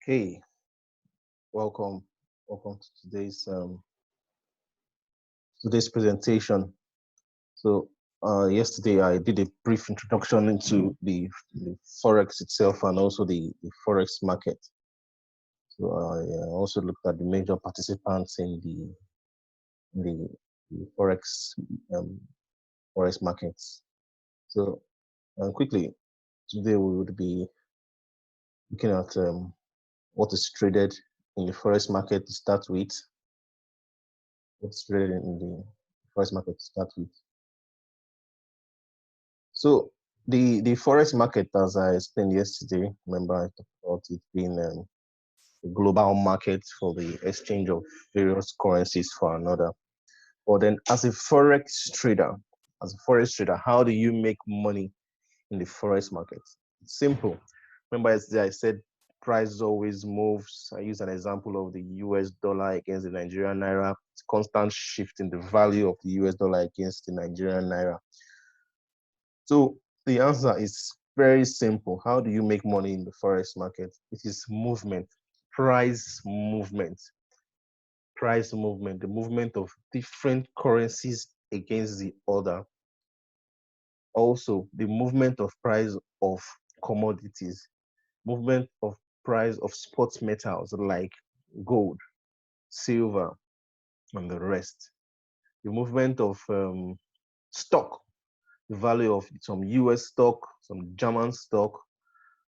Hey, welcome. Welcome to today's presentation. So, yesterday I did a brief introduction into the forex itself and also the forex market. So I also looked at the major participants in the um, forex markets. So, quickly today we would be looking at what is traded in the forex market to start with. What's traded in the forex market to start with. So the forex market, as I explained yesterday, remember I talked about it being a global market for the exchange of various currencies for another. But then, as a forex trader, how do you make money in the forex market? It's simple. Remember yesterday I said price always moves. I use an example of the US dollar against the Nigerian naira. It's constant shift in the value of the US dollar against the Nigerian naira. So the answer is very simple. How do you make money in the forex market? It is movement, price movement, the movement of different currencies against the other. Also, the movement of price of commodities, movement of price of spot metals like gold, silver, and the rest. The movement of stock, the value of some US stock, some German stock.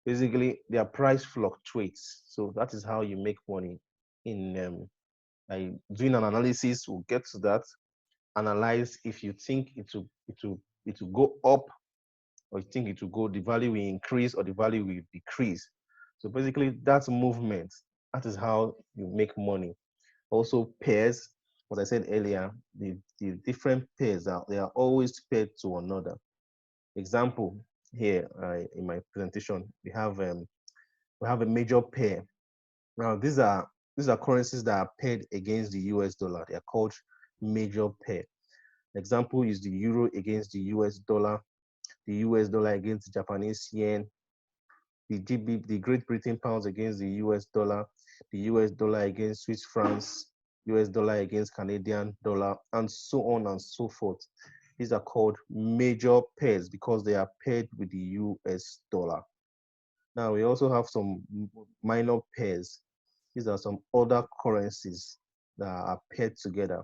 Basically, their price fluctuates. So that is how you make money. In doing an analysis, we'll get to that. Analyze if you think it will go up, or you think it will go, the value will increase or the value will decrease. So basically, that's movement. That is how you make money. Also, pairs. As I said earlier, the different pairs they are always paired to another. Example here in my presentation, we have a major pair. Now these are currencies that are paired against the US dollar. They are called major pair. Example is the euro against the US dollar, the US dollar against the Japanese yen, the Great Britain pounds against the US dollar, the US dollar against Swiss francs, US dollar against Canadian dollar, and so on and so forth. These are called major pairs because they are paired with the US dollar. Now we also have some minor pairs. These are some other currencies that are paired together.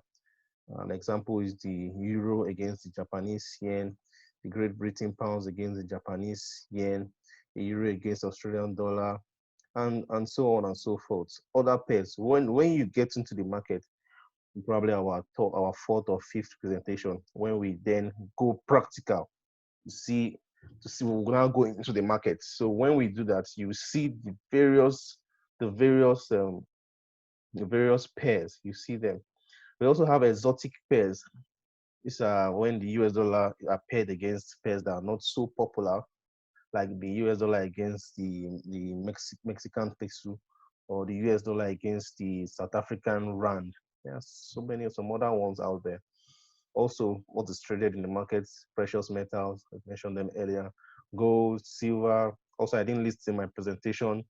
An example is the euro against the Japanese yen, the Great Britain pounds against the Japanese yen, the euro against Australian dollar, and so on and so forth. Other pairs. When you get into the market, probably our fourth or fifth presentation, when we then go practical to see we're now going into the market. So when we do that, you see the various pairs. You see them. We also have exotic pairs. These are when the US dollar are paired against pairs that are not so popular, like the US dollar against the Mexican peso, or the US dollar against the South African rand. There's some other ones out there. Also, what is traded in the markets, precious metals, I mentioned them earlier, gold, silver. Also, I didn't list in my presentation,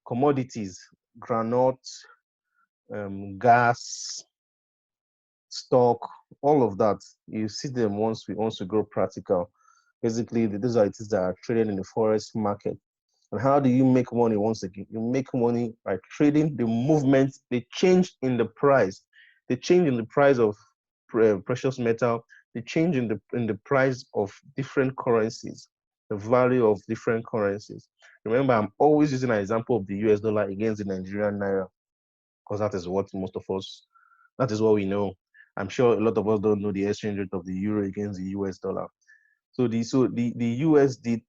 commodities, granite, gas, stock, all of that. You see them once we go practical. Basically, these are things that are traded in the forex market. And how do you make money? Once again, you make money by trading the movement, the change in the price, the change in the price of precious metal, the change in the price of different currencies, the value of different currencies. Remember, I'm always using an example of the US dollar against the Nigerian naira, because that is what that is what we know. I'm sure a lot of us don't know the exchange rate of the euro against the US dollar. So the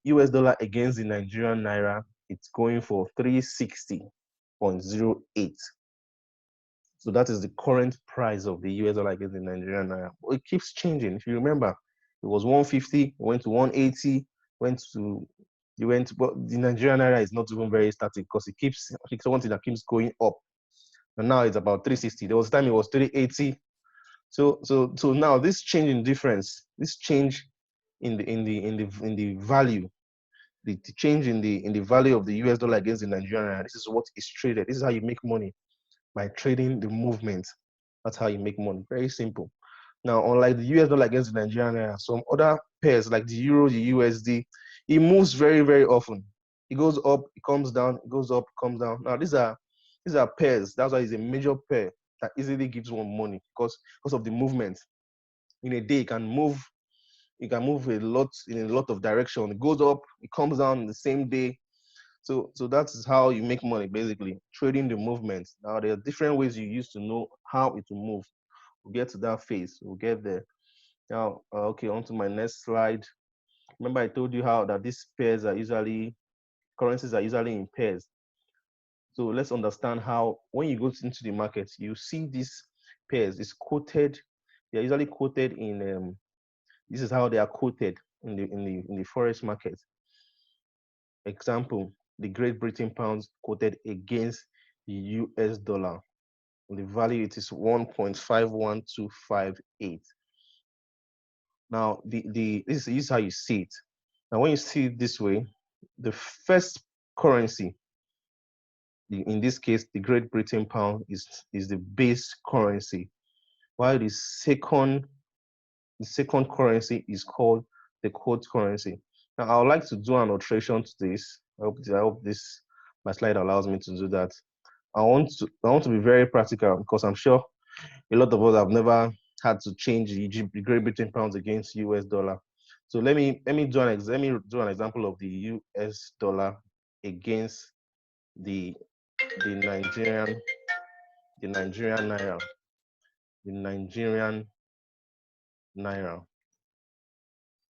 US dollar against the Nigerian naira, it's going for 360.08. So that is the current price of the US dollar against the Nigerian naira. But it keeps changing. If you remember, it was 150, went to 180, but the Nigerian naira is not even very static because it's something that keeps going up. And now it's about 360. There was a time it was 380. So now this change in difference, this change in the value, the change in the value of the US dollar against the Nigerian naira. This is what is traded. This is how you make money, by trading the movement. That's how you make money. Very simple. Now, unlike the US dollar against the Nigerian naira, some other pairs like the euro, the USD, it moves very, very often. It goes up, it comes down, it goes up, it comes down. Now, these are pairs. That's why it's a major pair that easily gives one money because of the movement. In a day, it can move a lot in a lot of direction. It goes up, it comes down in the same day. So that's how you make money, basically, trading the movement. Now, there are different ways you use to know how it will move. We'll get to that phase. We'll get there. Now, okay, on to my next slide. Remember I told you how that these pairs are usually, currencies are usually in pairs. So let's understand how, when you go into the market, you see these pairs. It's quoted. They're usually quoted in, this is how they are quoted in the forex market. Example, the Great Britain pounds quoted against the US dollar. The value, it is 1.51258. Now, this is how you see it. Now, when you see it this way, the first currency, in this case, the Great Britain pound, is the base currency, while the second currency is called the quote currency. Now, I would like to do an alteration to this. I hope this my slide allows me to do that. I want to be very practical because I'm sure a lot of us have never had to change the Great Britain pounds against US dollar. So let me do an example of the US dollar against the Nigerian naira. The Nigerian naira.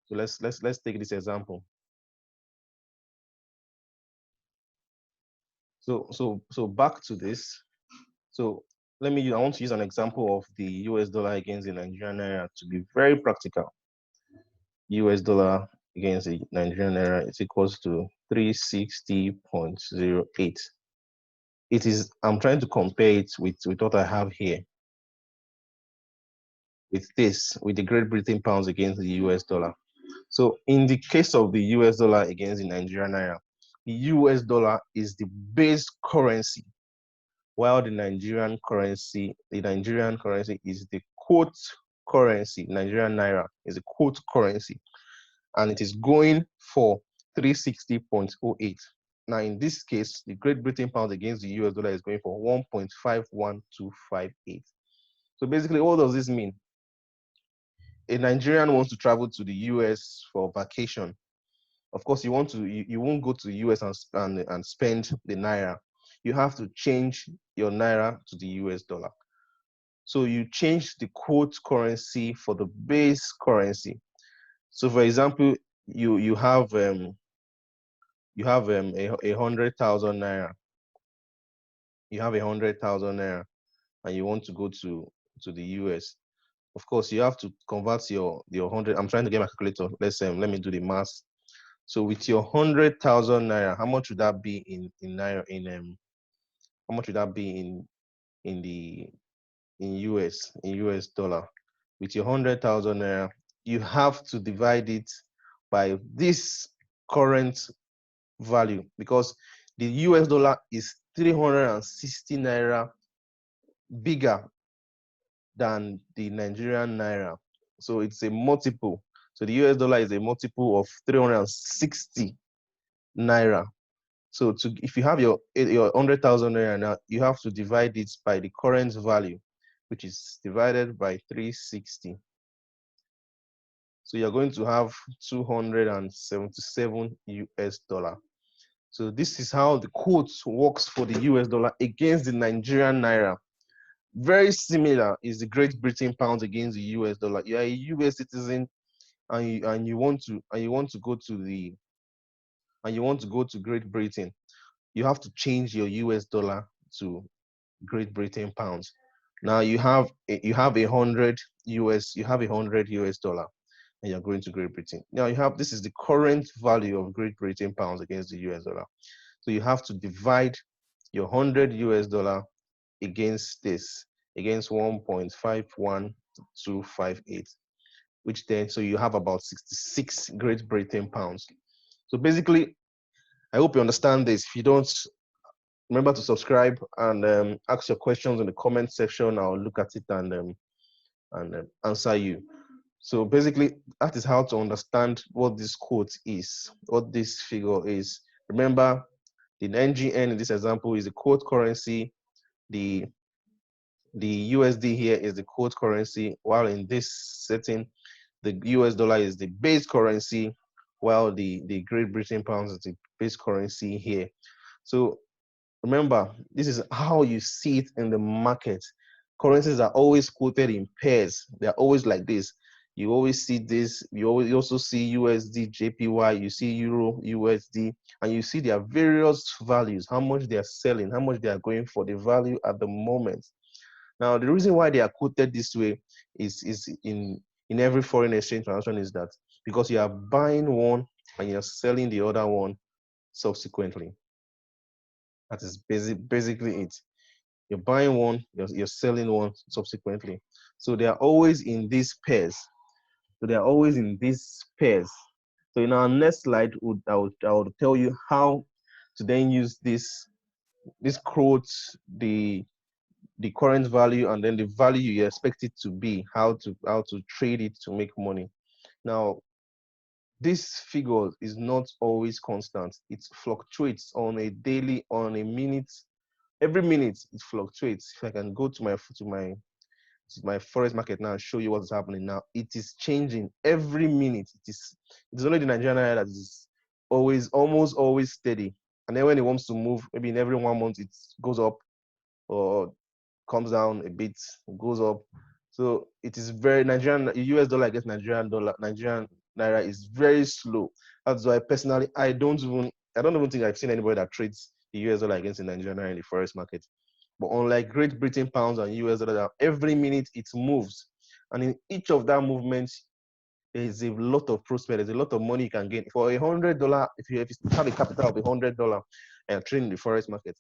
So let's take this example. So back to this. So I want to use an example of the US dollar against the Nigerian naira to be very practical. US dollar against the Nigerian naira is equals to 360.08. It is, I'm trying to compare it with what I have here. With the Great Britain pounds against the US dollar. So in the case of the US dollar against the Nigerian naira, the US dollar is the base currency, while the Nigerian currency is the quote currency. Nigerian naira is a quote currency, and it is going for 360.08. Now, in this case, the Great Britain pound against the US dollar is going for 1.51258. So basically, what does this mean? A Nigerian wants to travel to the US for vacation. Of course, you won't go to the US and spend the naira. You have to change your naira to the US dollar. So you change the quote currency for the base currency. So, for example, you have 100,000 naira. You have 100,000 naira, and you want to go to the US. Of course, you have to convert your 100. I'm trying to get my calculator. Let me do the math. So with your 100,000 naira, how much would that be in naira? How much would that be in US dollar? With your 100,000 naira, you have to divide it by this current value, because the US dollar is 360 naira bigger than the Nigerian naira. So it's a multiple. So the US dollar is a multiple of 360 naira. So if you have your 100,000 naira now, you have to divide it by the current value, which is divided by 360. So you're going to have 277 US dollar. So this is how the quote works for the US dollar against the Nigerian naira. Very similar is the Great Britain pound against the US dollar. You are a US citizen and you want to go to Great Britain. You have to change your US dollar to Great Britain pounds. Now you have 100 US dollar, and you're going to Great Britain. Now this is the current value of Great Britain pounds against the US dollar. So you have to divide your 100 US dollar against 1.51258, which then, so you have about 66 Great Britain pounds. So basically, I hope you understand this. If you don't, remember to subscribe and ask your questions in the comment section. I'll look at it and answer you. So basically, that is how to understand what this quote is, what this figure is. Remember, the NGN in this example is the quote currency. The USD here is the quote currency, while in this setting, the US dollar is the base currency, while the Great Britain pounds is the base currency here. So remember, this is how you see it in the market. Currencies are always quoted in pairs. They're always like this. You always see this. You also see USD, JPY, you see Euro, USD, and you see their various values, how much they are selling, how much they are going for, the value at the moment. Now, the reason why they are quoted this way is in every foreign exchange transaction is that because you are buying one and you're selling the other one subsequently. That is basically it. You're buying one, you're selling one subsequently. So they are always in these pairs. So they are always in these pairs. So in our next slide, I would tell you how to then use this quotes, the current value, and then the value you expect it to be, how to trade it to make money. Now, this figure is not always constant. It fluctuates on a daily, on a minute, every minute it fluctuates. If I can go to my forex market now and show you what is happening now, it is changing every minute. It is only the Nigerian naira that is almost always steady. And then when it wants to move, maybe in every 1 month it goes up or comes down a bit, goes up. So it is very Nigerian US dollar against Nigerian naira is very slow. That's why personally I don't even think I've seen anybody that trades the US dollar against the Nigerian naira in the forex market. But unlike Great Britain pounds and US dollar, every minute it moves. And in each of that movement, there is a lot of prospect. There's a lot of money you can gain. For $100, if you have a capital of $100 and trade in the forex market,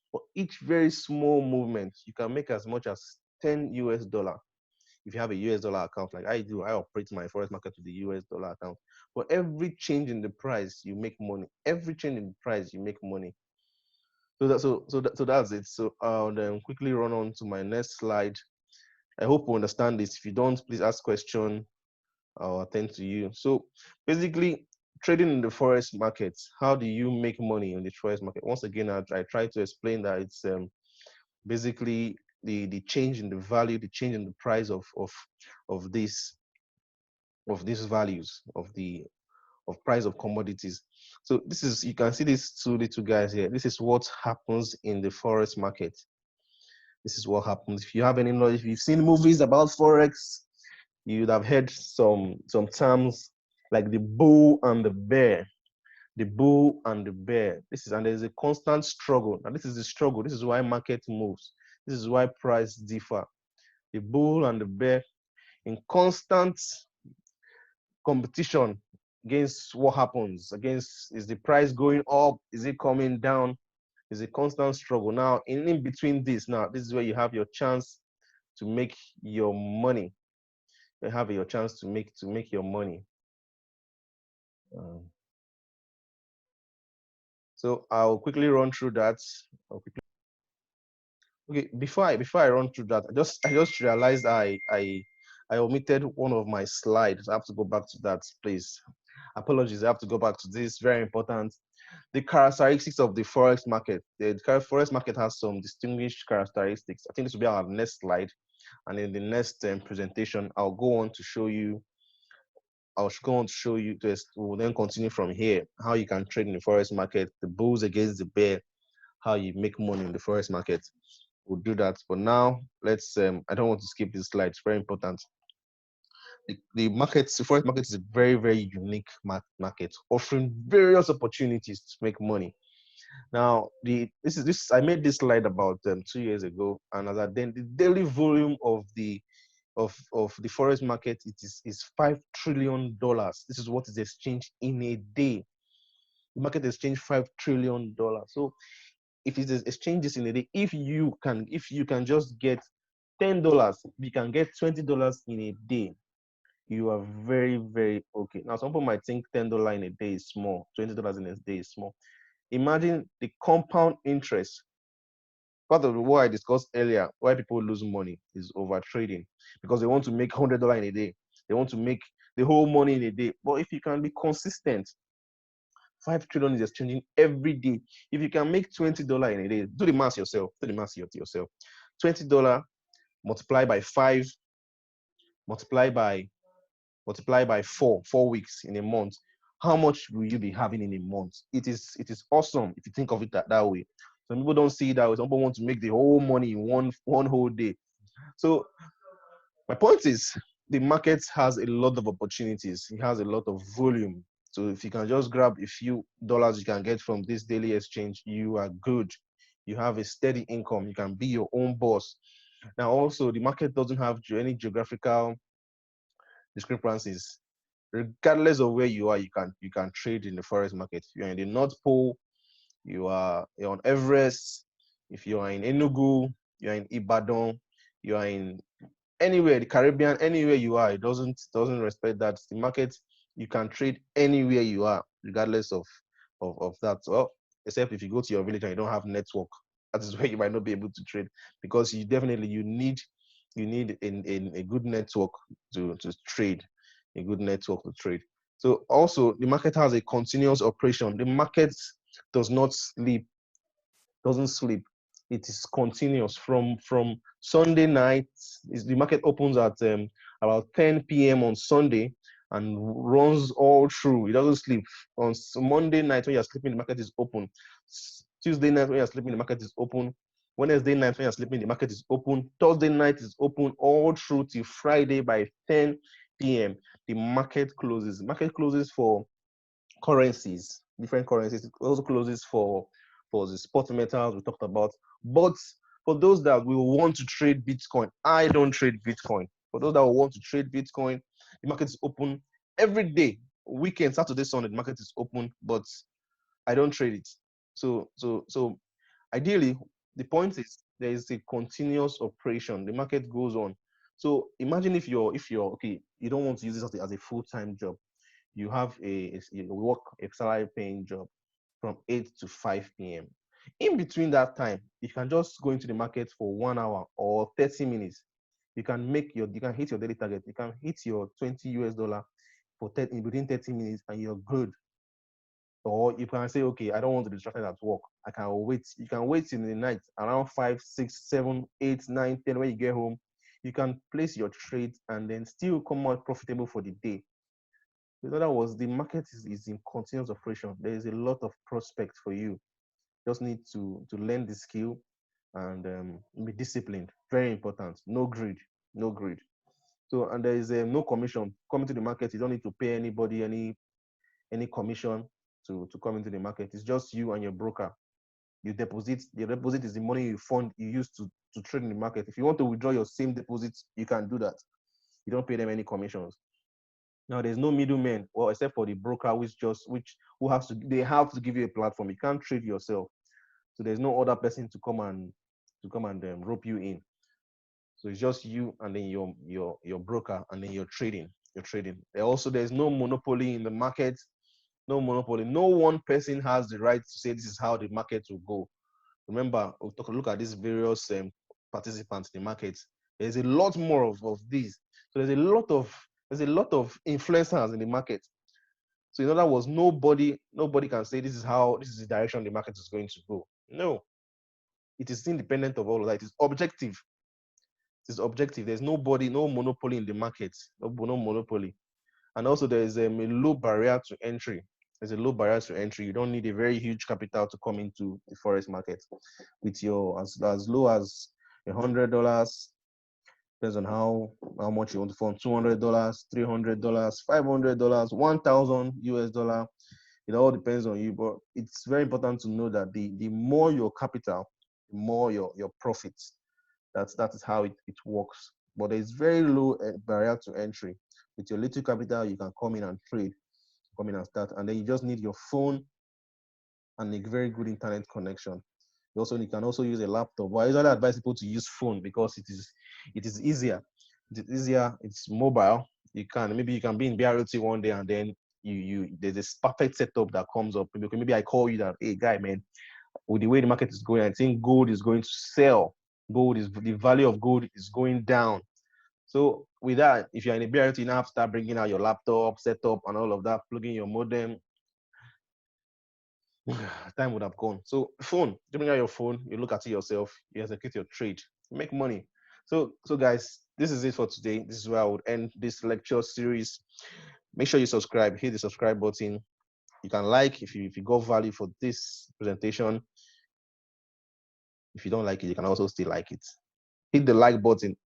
for each very small movement, you can make as much as 10 US dollar. If you have a US dollar account like I do, I operate my forex market with the US dollar account. For every change in the price, you make money. Every change in the price, you make money. So that's it. So I'll then quickly run on to my next slide. I hope you understand this. If you don't, please ask question. I'll attend to you. So basically, trading in the forex market, how do you make money in the forex market? Once again, I try to explain that it's basically the change in the value, the change in the price of these values of price of commodities. So this is, you can see these two little guys here. This is what happens in the forex market. This is what happens. If you have any knowledge, if you've seen movies about forex, you would have heard some terms like the bull and the bear. The bull and the bear. And there's a constant struggle. And this is the struggle. This is why market moves. This is why price differ. The bull and the bear in constant competition against what happens. Is the price going up? Is it coming down? It's a constant struggle. Now, in between this, this is where you have your chance to make your money. You have your chance to make your money. So I'll quickly run through that. Okay, before I run through that, I just realized I omitted one of my slides. I have to go back to that, please. Apologies, I have to go back to this. Very important. The characteristics of the forex market. The forex market has some distinguished characteristics. I think this will be our next slide, and in the next presentation, I'll go on to show you. We'll then continue from here. How you can trade in the forex market, the bulls against the bear, how you make money in the forex market. We'll do that. But now, let's. I don't want to skip this slide. It's very important. The forex market is a very, very unique market, offering various opportunities to make money. Now, I made this slide about 2 years ago, and then the daily volume of the forex market is $5 trillion. This is what is exchanged in a day. The market exchanged $5 trillion. So if it is exchanges in a day, if you can just get $10, you can get $20 in a day, you are very, very okay. Now, some people might think $10 in a day is small, $20 in a day is small. Imagine the compound interest. Part of what I discussed earlier, why people lose money is over trading, because they want to make $100 in a day. They want to make the whole money in a day. But if you can be consistent, 5 trillion is exchanging every day. If you can make $20 in a day, do the math yourself. Do the math yourself. $20 multiplied by 5, multiplied by 4 weeks in a month. How much will you be having in a month? It is awesome if you think of it that way. Some people don't see it that way. Some people want to make the whole money in one whole day. So my point is, the market has a lot of opportunities. It has a lot of volume. So if you can just grab a few dollars you can get from this daily exchange, you are good. You have a steady income. You can be your own boss. Now, also, the market doesn't have any geographical discrepancies. Regardless of where you are, you can trade in the forex market. If you're in the North Pole, you're on Everest. If you are in Enugu, you're in Ibadan, you are in anywhere, the Caribbean, anywhere you are, it doesn't respect that. The market, you can trade anywhere you are, regardless of that. Well, except if you go to your village and you don't have network, that is where you might not be able to trade, because you need a good network to trade, a good network to trade. So also, the market has a continuous operation. The market does not sleep, doesn't sleep. It is continuous from Sunday night. The market opens at about 10 p.m. on Sunday and runs all through. It doesn't sleep. On Monday night when you're sleeping, the market is open. Tuesday night when you're sleeping, the market is open. Wednesday night when you're sleeping, the market is open. Thursday night is open all through till Friday by 10 p.m. The market closes. The market closes for currencies, different currencies. It also closes for the spot metals we talked about. But for those that will want to trade Bitcoin, I don't trade Bitcoin. For those that will want to trade Bitcoin, the market is open every day. Weekend, Saturday, Sunday, the market is open, but I don't trade it. So ideally, the point is there is a continuous operation. The market goes on. So imagine if you're okay, you don't want to use this as a full-time job. You have you work a salary paying job from 8 to 5 p.m. In between that time, you can just go into the market for 1 hour or 30 minutes. You can hit your daily target. You can hit your $20 for 30, within 30 minutes, and you're good. Or you can say, okay, I don't want to be distracted at work. I can wait. You can wait in the night around 5, 6, 7, 8, 9, 10. When you get home, you can place your trade and then still come out profitable for the day. In other words, the market is in continuous operation. There is a lot of prospects for you. Just need to learn the skill and be disciplined. Very important. No greed. No greed. So, and there is no commission coming to the market. You don't need to pay anybody any commission to come into the market. It's just you and your broker. You deposit. The deposit is the money you use to trade in the market. If you want to withdraw your same deposit, you can do that. You don't pay them any commissions. Now there's no middleman, well, except for the broker, they have to give you a platform. You can't trade yourself, so there's no other person to come and rope you in. So it's just you and then your broker, and then you're trading. You're trading. There's no monopoly in the market. No monopoly. No one person has the right to say this is how the market will go. Remember, we'll look at these various participants in the market. There's a lot more of these. So there's a lot of influencers in the market. So in other words, nobody can say this is the direction the market is going to go. No, it is independent of all of that. It is objective. It is objective. There's no monopoly in the market. No monopoly. And also there is a low barrier to entry. There's a low barrier to entry. You don't need a very huge capital to come into the forex market. With your as low as $100, depends on how much you want to fund. $200, $300, $500, $1,000. It all depends on you, but it's very important to know that the more your capital, the more your profits. That is how it works. But there's very low barrier to entry. With your little capital, you can come in and trade, come in and start, and then you just need your phone and a very good internet connection. You can also use a laptop. But I usually advise people to use phone because it is easier. It is easier. It's mobile. Maybe you can be in BROT one day and then there's this perfect setup that comes up. Maybe I call you that, hey guy, man, with the way the market is going, I think gold is going to sell. The value of gold is going down. So with that, if you're in a BRT, you now have to start bringing out your laptop, setup, and all of that, plugging your modem. Time would have gone. So phone, you bring out your phone, you look at it yourself, you execute your trade, you make money. So guys, this is it for today. This is where I would end this lecture series. Make sure you subscribe, hit the subscribe button. You can like if you got value for this presentation. If you don't like it, you can also still like it. Hit the like button,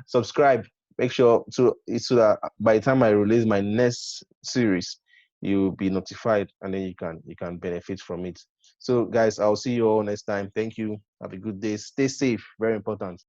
subscribe. Make sure so that by the time I release my next series, you'll be notified, and then you can benefit from it. So guys, I'll see you all next time. Thank you. Have a good day. Stay safe. Very important.